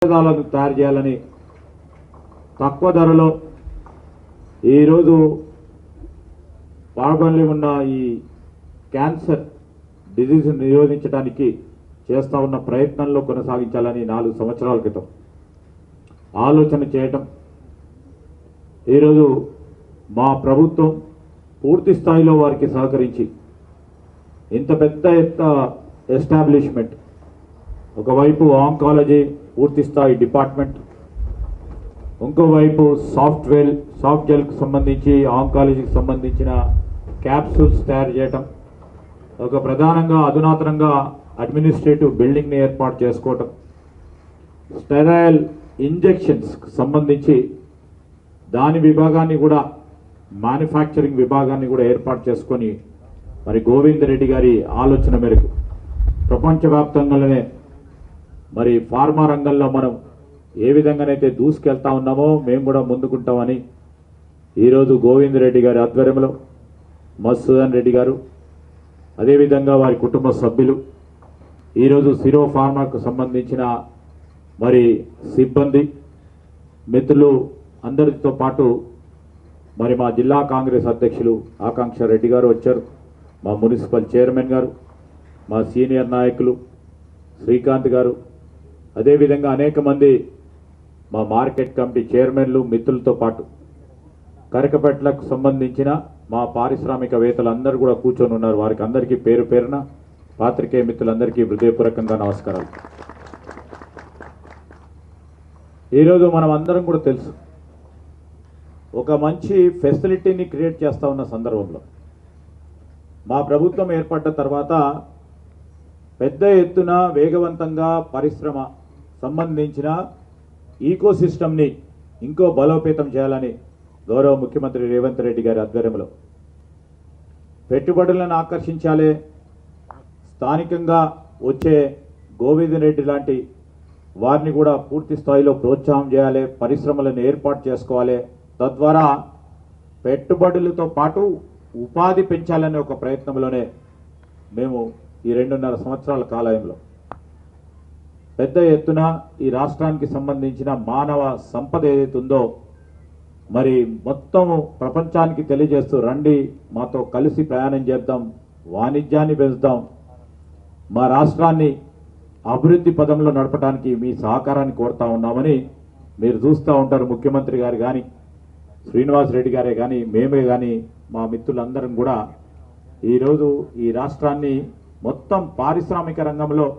ఔషధాలను తయారు చేయాలని తక్కువ ధరలో ఈరోజు పాల్గొని ఉన్న ఈ క్యాన్సర్ డిజీజ్ నిరోధించడానికి చేస్తా ఉన్న ప్రయత్నంలో కొనసాగించాలని 4 సంవత్సరాల క్రితం ఆలోచన చేయటం ఈరోజు మా ప్రభుత్వం పూర్తి స్థాయిలో వారికి సహకరించి ఇంత పెద్ద ఎస్టాబ్లిష్మెంట్ ఒకవైపు ఆంకాలజీ పూర్తి స్థాయి డిపార్ట్మెంట్ ఇంకోవైపు సాఫ్ట్ జెల్కి సంబంధించి ఆంకాలజీకి సంబంధించిన క్యాప్సూల్స్ తయారు చేయటం ఒక ప్రధానంగా అధునాతనంగా అడ్మినిస్ట్రేటివ్ బిల్డింగ్ని ఏర్పాటు చేసుకోవటం స్టెరైల్ ఇంజెక్షన్స్ సంబంధించి దాని విభాగాన్ని కూడా మ్యానుఫ్యాక్చరింగ్ విభాగాన్ని కూడా ఏర్పాటు చేసుకొని మరి గోవింద్ రెడ్డి గారి ఆలోచన మేరకు ప్రపంచవ్యాప్తంగానే మరి ఫార్మా రంగంలో మనం ఏ విధంగానైతే దూసుకెళ్తా ఉన్నామో మేము కూడా ముందుకుంటామని ఈరోజు గోవింద్ రెడ్డి గారి ఆధ్వర్యంలో మధుసూదన్ రెడ్డి గారు అదేవిధంగా వారి కుటుంబ సభ్యులు ఈరోజు సిరో ఫార్మాకు సంబంధించిన మరి సిబ్బంది మిత్రులు అందరితో పాటు మరి మా జిల్లా కాంగ్రెస్ అధ్యక్షులు ఆకాంక్ష రెడ్డి గారు వచ్చారు, మా మున్సిపల్ చైర్మన్ గారు, మా సీనియర్ నాయకులు శ్రీకాంత్ గారు, అదేవిధంగా అనేక మంది మా మార్కెట్ కమిటీ చైర్మన్లు మిత్రులతో పాటు కరకపెట్లకు సంబంధించిన మా పారిశ్రామికవేత్తలందరూ కూడా కూర్చొని ఉన్నారు. వారికి అందరికీ పేరు పేరున పాత్రికేయ మిత్రులందరికీ హృదయపూర్వకంగా నమస్కారాలు. ఈరోజు మనం అందరం కూడా తెలుసు ఒక మంచి ఫెసిలిటీని క్రియేట్ చేస్తా ఉన్న సందర్భంలో మా ప్రభుత్వం ఏర్పడ్డ తర్వాత పెద్ద ఎత్తున వేగవంతంగా పరిశ్రమ సంబంధించిన ఈకో సిస్టమ్ని ఇంకో బలోపేతం చేయాలని గౌరవ ముఖ్యమంత్రి రేవంత్ రెడ్డి గారి ఆధ్వర్యంలో పెట్టుబడులను ఆకర్షించాలి, స్థానికంగా వచ్చే గోవింద్ రెడ్డి లాంటి వారిని కూడా పూర్తి స్థాయిలో ప్రోత్సాహం చేయాలి, పరిశ్రమలను ఏర్పాటు చేసుకోవాలి, తద్వారా పెట్టుబడులతో పాటు ఉపాధి పెంచాలనే ఒక ప్రయత్నంలోనే మేము ఈ 2.5 సంవత్సరాల కాలంలో పెద్ద ఎత్తున ఈ రాష్ట్రానికి సంబంధించిన మానవ సంపద ఏదైతే ఉందో మరి మొత్తం ప్రపంచానికి తెలియజేస్తూ రండి మాతో కలిసి ప్రయాణం చేద్దాం, వాణిజ్యాన్ని పెంచుదాం, మా రాష్ట్రాన్ని అభివృద్ధి పదంలో నడపడానికి మీ సహకారాన్ని కోరుతా ఉన్నామని మీరు చూస్తూ ఉంటారు. ముఖ్యమంత్రి గారు కానీ శ్రీనివాస్ రెడ్డి గారే కానీ మేమే కానీ మా మిత్రులందరం కూడా ఈరోజు ఈ రాష్ట్రాన్ని మొత్తం పారిశ్రామిక రంగంలో